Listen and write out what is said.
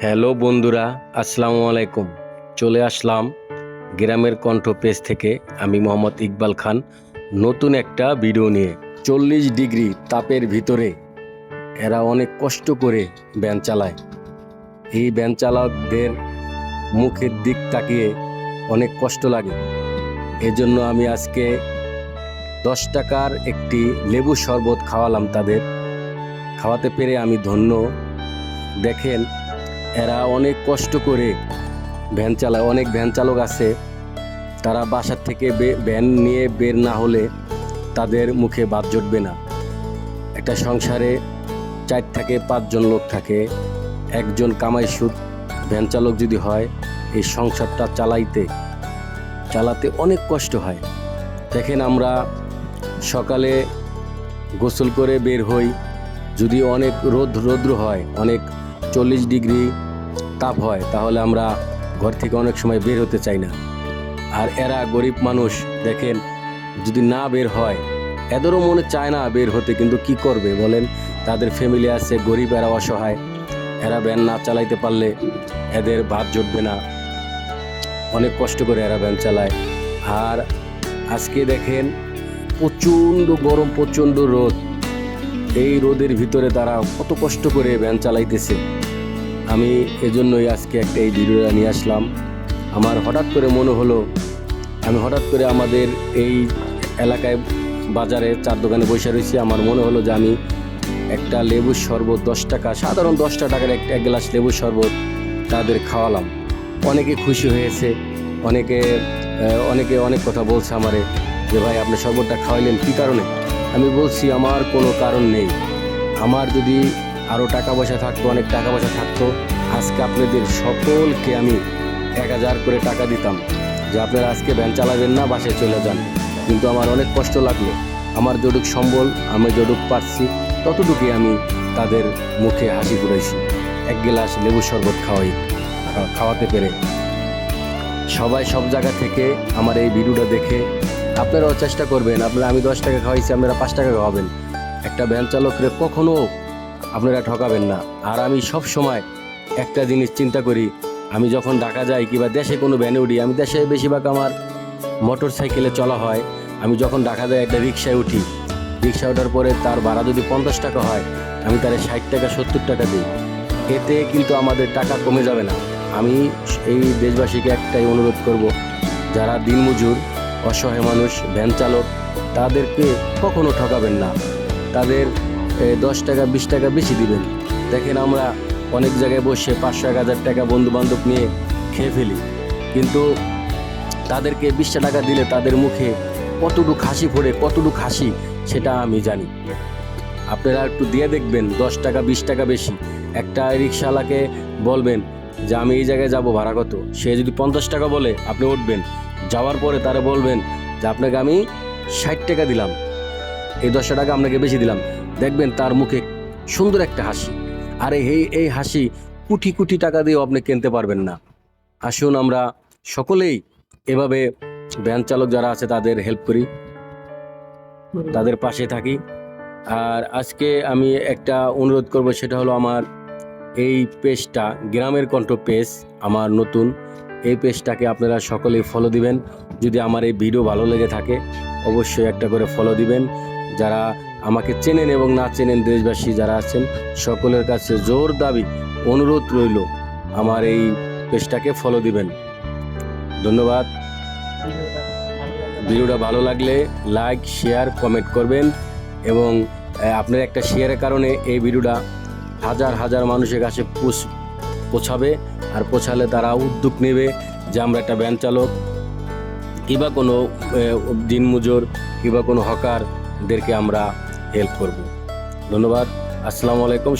Hello বন্ধুরা, আসসালামু আলাইকুম। চলে আসলাম গ্রামের কণ্ঠ পেজ থেকে। আমি মোহাম্মদ ইকবাল খান, নতুন একটা ভিডিও নিয়ে। 40 ডিগ্রি তাপের ভিতরে এরা অনেক কষ্ট করে ভ্যান চালায়। এই ভ্যান চালকদের মুখের দিক তাকিয়ে অনেক কষ্ট লাগে। এজন্য আমি আজকে 10 টাকার একটি লেবু শরবত খাওয়ালাম তাদের। খাওয়াতে পেরে আমি ধন্য। দেখেন, এরা অনেক কষ্ট করে ভ্যান চালায়। অনেক ভ্যান চালক আছে, তারা বাসার থেকে ভ্যান নিয়ে বের না হলে তাদের মুখে ভাত জুটবে না। একটা সংসারে 4 থেকে 5 জন লোক থাকে। একজন কামাই সুদ ভ্যান চালক যদি হয়, এই সংসারটা চালাতে অনেক কষ্ট হয়। দেখেন, আমরা সকালে গোসল করে বের হই, যদি অনেক রৌদ্র হয়, অনেক 40 ডিগ্রি তাপ হয়, তাহলে আমরা ঘর থেকে অনেক সময় বের হতে চাই না। আর এরা গরিব মানুষ, দেখেন, যদি না বের হয়, এদেরও মনে চায় না বের হতে, কিন্তু কি করবে বলেন? তাদের ফ্যামিলি আছে, গরিব, এরা অসহায়। এরা ভ্যান না চালাইতে পারলে এদের ভাত জুটবে না। অনেক কষ্ট করে এরা ভ্যান চালায়। আর আজকে দেখেন, প্রচণ্ড গরম, প্রচণ্ড রোদ। এই রোদের ভিতরে তারা কত কষ্ট করে ভ্যান চালাইতেছে। আমি এজন্যই আজকে একটা এই ভিডিওটা নিয়ে আসলাম। আমার হঠাৎ করে মনে হলো, আমি হঠাৎ করে আমাদের এই এলাকায় বাজারে 4 দোকানে বসে রয়েছি। আমার মনে হলো যে আমি একটা লেবুর শরবত 10 টাকা, সাধারণ 10 টাকার এক গ্লাস লেবুর শরবত তাদের খাওয়ালাম। অনেকে খুশি হয়েছে, অনেকে অনেক কথা বলছে আমারে যে ভাই, আপনি শরবতটা খাওয়াইলেন কী কারণে? আমি বলছি, আমার কোনো কারণ নেই। আমার যদি আরও টাকা পয়সা থাকতো, অনেক টাকা পয়সা থাকতো, আজকে আপনাদের সকলকে আমি 1000 করে টাকা দিতাম যে আপনারা আজকে ভ্যান চালাবেন না, বাসায় চলে যান। কিন্তু আমার অনেক কষ্ট লাগলো। আমার যতটুক সম্বল, আমি যতটুক পারছি, ততটুকুই আমি তাদের মুখে হাসি ফুটাইছি। এক গ্লাস লেবু শরবত খাওয়াতে পেরে। সবাই সব জায়গা থেকে আমার এই ভিডিওটা দেখে আপনারাও চেষ্টা করবেন। আমি 10 টাকা খাওয়াইছি, আপনারা 5 টাকা খাওয়াবেন। একটা ভ্যান চালকরে কখনো আপনারা ঠকাবেন না। আর আমি সব সময় একটা জিনিস চিন্তা করি, আমি যখন ঢাকা যাই কিংবা দেশে কোনো ভ্যানে উঠি, আমি দেশে বেশিরভাগ আমার মোটর সাইকেলে চলা হয়। আমি যখন ঢাকা যাই একটা রিক্সায় উঠি, রিক্সা ওঠার পরে তার ভাড়া যদি 50 টাকা হয়, আমি তারে 60 টাকা 70 টাকা দিই। এতে কিন্তু আমাদের টাকা কমে যাবে না। আমি এই দেশবাসীকে একটাই অনুরোধ করব, যারা দিনমজুর, অসহায় মানুষ, ভ্যান চালক, তাদেরকে কখনো ঠকাবেন না। তাদের 10 টাকা 20 টাকা বেশি দিবেন। দেখেন, আমরা অনেক জায়গায় বসে 500 1000 টাকা বন্ধু বান্ধব নিয়ে খেয়ে ফেলি, কিন্তু তাদেরকে 20 টাকা দিলে তাদের মুখে কতটুকু হাসি ফোড়ে, কতটুকু হাসি, সেটা আমি জানি। আপনারা একটু দিয়ে দেখবেন, 10 টাকা 20 টাকা বেশি। একটা রিক্সাওয়ালাকে বলবেন যে আমি এই জায়গায় যাব, ভাড়া কত? সে যদি 50 টাকা বলে, আপনি উঠবেন। যাওয়ার পরে তারা বলবেন যে আপনাকে আমি 60 টাকা দিলাম, এই 10 টাকা আপনাকে বেশি দিলাম। দেখবেন তার মুখে সুন্দর একটা হাসি। আর এই হাসি কোটি কোটি টাকা দিয়েও আপনি কিনতে পারবেন না। আসুন, আমরা সকলেই এভাবে ভ্যান চালক যারা আছে তাদের হেল্প করি, তাদের পাশে থাকি। আর আজকে আমি একটা অনুরোধ করব, সেটা হলো আমার এই পেজটা গ্রামের কণ্ঠ পেজ, আমার নতুন। এই পেজটাকে আপনারা সকলেই ফলো দিবেন। যদি আমার এই ভিডিও ভালো লেগে থাকে, অবশ্যই একটা করে ফলো দিবেন। যারা আমাকে চেনেন এবং না চেনেন, দেশবাসী যারা আছেন, সকলের কাছে জোর দাবি, অনুরোধ রইল, আমার এই পেজটাকে ফলো দিবেন। ধন্যবাদ। ভিডিওটা ভালো লাগলে লাইক, শেয়ার, কমেন্ট করবেন। এবং আপনার একটা শেয়ারের কারণে এই ভিডিওটা হাজার হাজার মানুষের কাছে পৌঁছাবে। আর পৌঁছালে তারা উদ্যোগ নেবে যে আমরা একটা ভ্যান চালক কিংবা কোনো দিনমজুর কিংবা কোনো হকারদেরকে আমরা হেল্প করব। ধন্যবাদ। আসসালামু আলাইকুম।